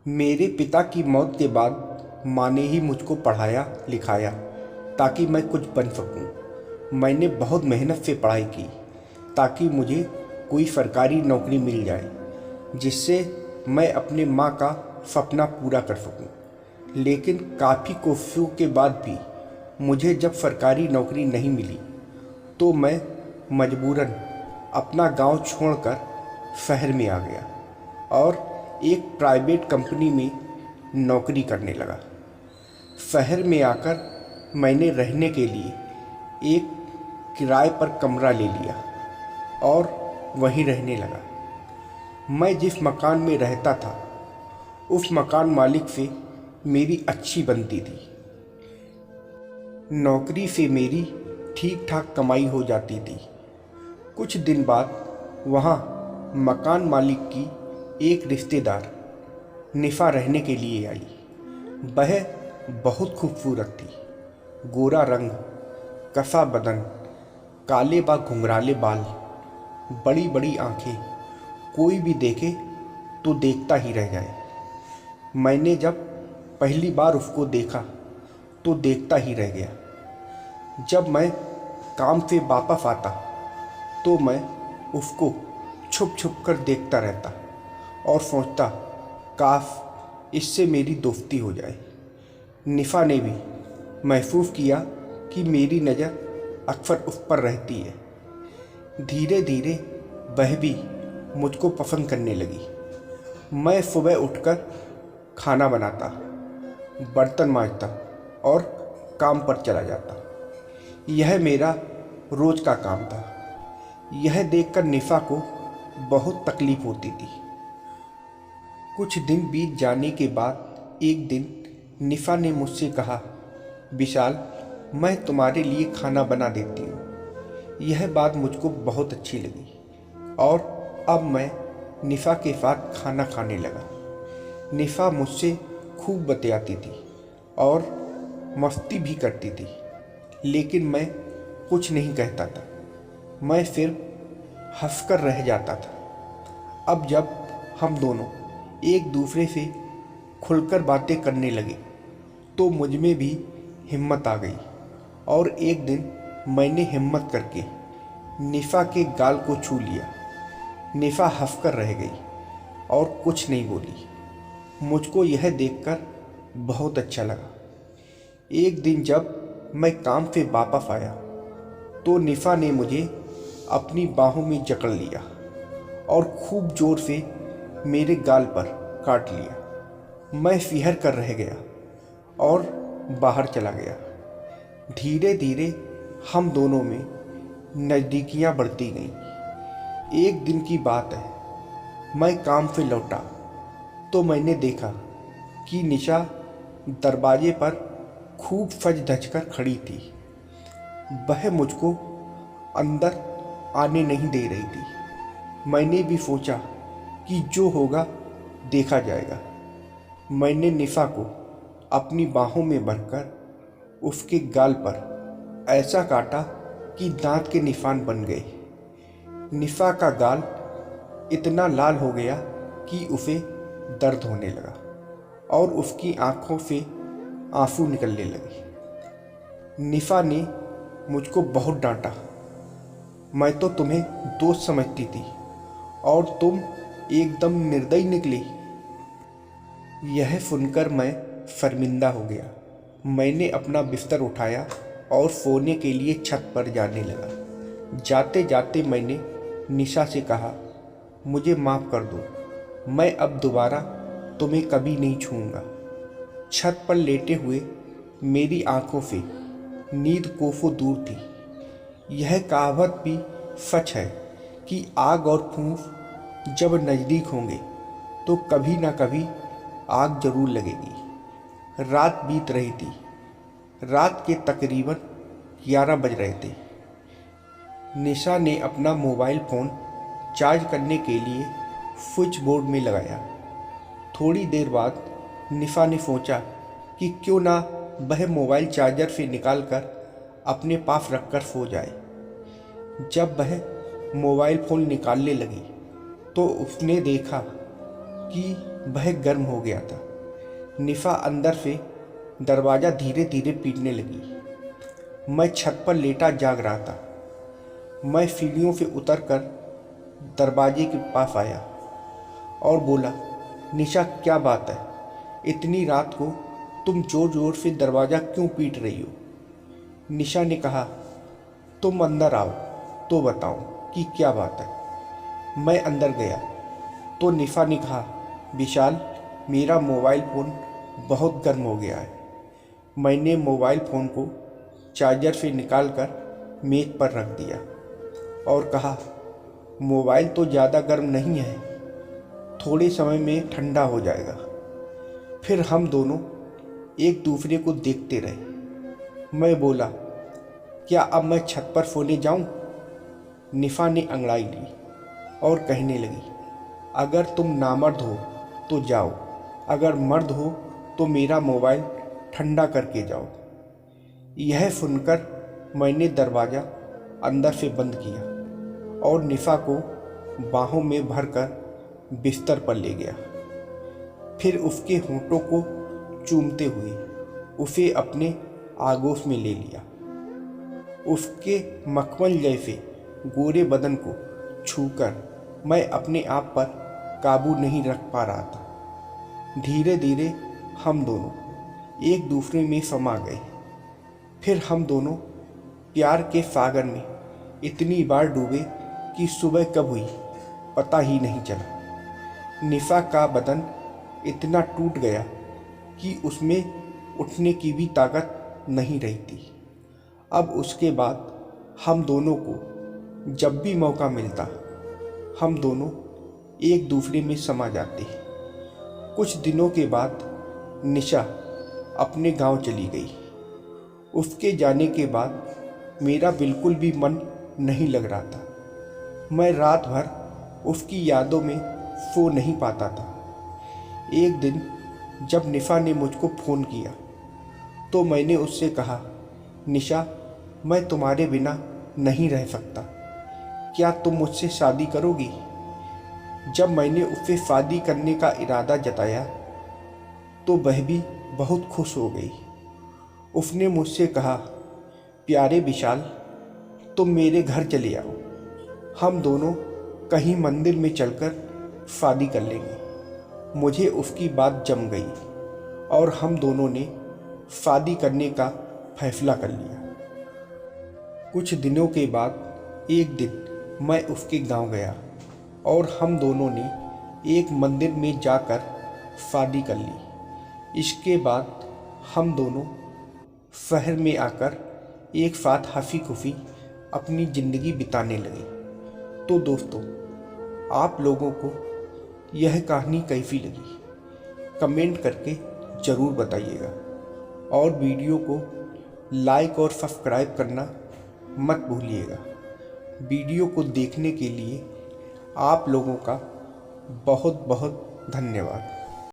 मेरे पिता की मौत के बाद माँ ने ही मुझको पढ़ाया लिखाया ताकि मैं कुछ बन सकूं। मैंने बहुत मेहनत से पढ़ाई की ताकि मुझे कोई सरकारी नौकरी मिल जाए जिससे मैं अपने माँ का सपना पूरा कर सकूं। लेकिन काफ़ी कोशिशों के बाद भी मुझे जब सरकारी नौकरी नहीं मिली तो मैं मजबूरन अपना गांव छोड़कर शहर में आ गया और एक प्राइवेट कंपनी में नौकरी करने लगा। शहर में आकर मैंने रहने के लिए एक किराए पर कमरा ले लिया और वहीं रहने लगा। मैं जिस मकान में रहता था उस मकान मालिक से मेरी अच्छी बनती थी। नौकरी से मेरी ठीक ठाक कमाई हो जाती थी। कुछ दिन बाद वहाँ मकान मालिक की एक रिश्तेदार निफा रहने के लिए आई। वह बहुत खूबसूरत थी। गोरा रंग, कसा बदन, काले व घुंघराले बाल, बड़ी बड़ी आंखें, कोई भी देखे तो देखता ही रह जाए। मैंने जब पहली बार उसको देखा तो देखता ही रह गया। जब मैं काम से वापस आता तो मैं उसको छुप छुप कर देखता रहता और सोचता काश इससे मेरी दोस्ती हो जाए। निफा ने भी महसूस किया कि मेरी नज़र अक्सर उस पर रहती है। धीरे धीरे वह भी मुझको पसंद करने लगी। मैं सुबह उठकर खाना बनाता, बर्तन मांजता और काम पर चला जाता। यह मेरा रोज़ का काम था। यह देखकर निफा को बहुत तकलीफ़ होती थी। कुछ दिन बीत जाने के बाद एक दिन निफा ने मुझसे कहा, विशाल, मैं तुम्हारे लिए खाना बना देती हूँ। यह बात मुझको बहुत अच्छी लगी और अब मैं निफा के साथ खाना खाने लगा। निफा मुझसे खूब बतियाती थी और मस्ती भी करती थी, लेकिन मैं कुछ नहीं कहता था। मैं सिर्फ हंसकर रह जाता था। अब जब हम दोनों एक दूसरे से खुलकर बातें करने लगे तो मुझ में भी हिम्मत आ गई और एक दिन मैंने हिम्मत करके निफा के गाल को छू लिया। निफा हंसकर रह गई और कुछ नहीं बोली। मुझको यह देखकर बहुत अच्छा लगा। एक दिन जब मैं काम से वापस आया तो निफा ने मुझे अपनी बाहों में जकड़ लिया और खूब जोर से मेरे गाल पर काट लिया। मैं सिहर कर रह गया और बाहर चला गया। धीरे धीरे हम दोनों में नज़दीकियाँ बढ़ती गईं। एक दिन की बात है, मैं काम से लौटा तो मैंने देखा कि निशा दरवाजे पर खूब सज धज कर खड़ी थी। वह मुझको अंदर आने नहीं दे रही थी। मैंने भी सोचा कि जो होगा देखा जाएगा। मैंने निफा को अपनी बाहों में भरकर उसके गाल पर ऐसा काटा कि दांत के निशान बन गए। निफा का गाल इतना लाल हो गया कि उसे दर्द होने लगा और उसकी आंखों से आंसू निकलने लगे। निफा ने मुझको बहुत डांटा। मैं तो तुम्हें दोस्त समझती थी और तुम एकदम निर्दयी निकली। यह सुनकर मैं शर्मिंदा हो गया। मैंने अपना बिस्तर उठाया और सोने के लिए छत पर जाने लगा। जाते जाते मैंने निशा से कहा, मुझे माफ़ कर दो, मैं अब दोबारा तुम्हें कभी नहीं छूऊंगा। छत पर लेटे हुए मेरी आंखों से नींद कोसों दूर थी। यह कहावत भी सच है कि आग और फूंक जब नज़दीक होंगे तो कभी ना कभी आग जरूर लगेगी। रात बीत रही थी। रात के तकरीबन 11 बज रहे थे। निशा ने अपना मोबाइल फ़ोन चार्ज करने के लिए स्विच बोर्ड में लगाया। थोड़ी देर बाद निशा ने सोचा कि क्यों ना वह मोबाइल चार्जर से निकालकर अपने पास रखकर सो जाए। जब वह मोबाइल फ़ोन निकालने लगी तो उसने देखा कि वह गर्म हो गया था। निफा अंदर से दरवाज़ा धीरे धीरे पीटने लगी। मैं छत पर लेटा जाग रहा था। मैं सीढ़ियों से उतरकर दरवाजे के पास आया और बोला, निशा क्या बात है? इतनी रात को तुम जोर जोर से दरवाज़ा क्यों पीट रही हो? निशा ने कहा, तुम अंदर आओ तो बताओ कि क्या बात है। मैं अंदर गया तो निशा ने कहा, विशाल, मेरा मोबाइल फ़ोन बहुत गर्म हो गया है। मैंने मोबाइल फ़ोन को चार्जर से निकालकर मेज पर रख दिया और कहा, मोबाइल तो ज़्यादा गर्म नहीं है, थोड़े समय में ठंडा हो जाएगा। फिर हम दोनों एक दूसरे को देखते रहे। मैं बोला, क्या अब मैं छत पर सोने जाऊं? निफा ने अंगड़ाई ली और कहने लगी, अगर तुम नामर्द हो तो जाओ, अगर मर्द हो तो मेरा मोबाइल ठंडा करके जाओ। यह सुनकर मैंने दरवाज़ा अंदर से बंद किया और निफा को बाहों में भरकर बिस्तर पर ले गया। फिर उसके होंठों को चूमते हुए उसे अपने आगोश में ले लिया। उसके मखमल जैसे गोरे बदन को छूकर मैं अपने आप पर काबू नहीं रख पा रहा था। धीरे धीरे हम दोनों एक दूसरे में समा गए। फिर हम दोनों प्यार के सागर में इतनी बार डूबे कि सुबह कब हुई पता ही नहीं चला। निफा का बदन इतना टूट गया कि उसमें उठने की भी ताकत नहीं रही थी। अब उसके बाद हम दोनों को जब भी मौका मिलता, हम दोनों एक दूसरे में समा जाते। कुछ दिनों के बाद निशा अपने गांव चली गई। उसके जाने के बाद मेरा बिल्कुल भी मन नहीं लग रहा था। मैं रात भर उसकी यादों में सो नहीं पाता था। एक दिन जब निशा ने मुझको फ़ोन किया तो मैंने उससे कहा, निशा, मैं तुम्हारे बिना नहीं रह सकता, क्या तुम मुझसे शादी करोगी? जब मैंने उससे शादी करने का इरादा जताया तो वह भी बहुत खुश हो गई। उसने मुझसे कहा, प्यारे विशाल, तुम मेरे घर चले आओ, हम दोनों कहीं मंदिर में चलकर शादी कर लेंगे। मुझे उसकी बात जम गई और हम दोनों ने शादी करने का फैसला कर लिया। कुछ दिनों के बाद एक दिन मैं उसके गांव गया और हम दोनों ने एक मंदिर में जाकर शादी कर ली। इसके बाद हम दोनों शहर में आकर एक साथ हंसी खुशी अपनी ज़िंदगी बिताने लगे। तो दोस्तों, आप लोगों को यह कहानी कैसी लगी कमेंट करके ज़रूर बताइएगा और वीडियो को लाइक और सब्सक्राइब करना मत भूलिएगा। वीडियो को देखने के लिए आप लोगों का बहुत बहुत धन्यवाद।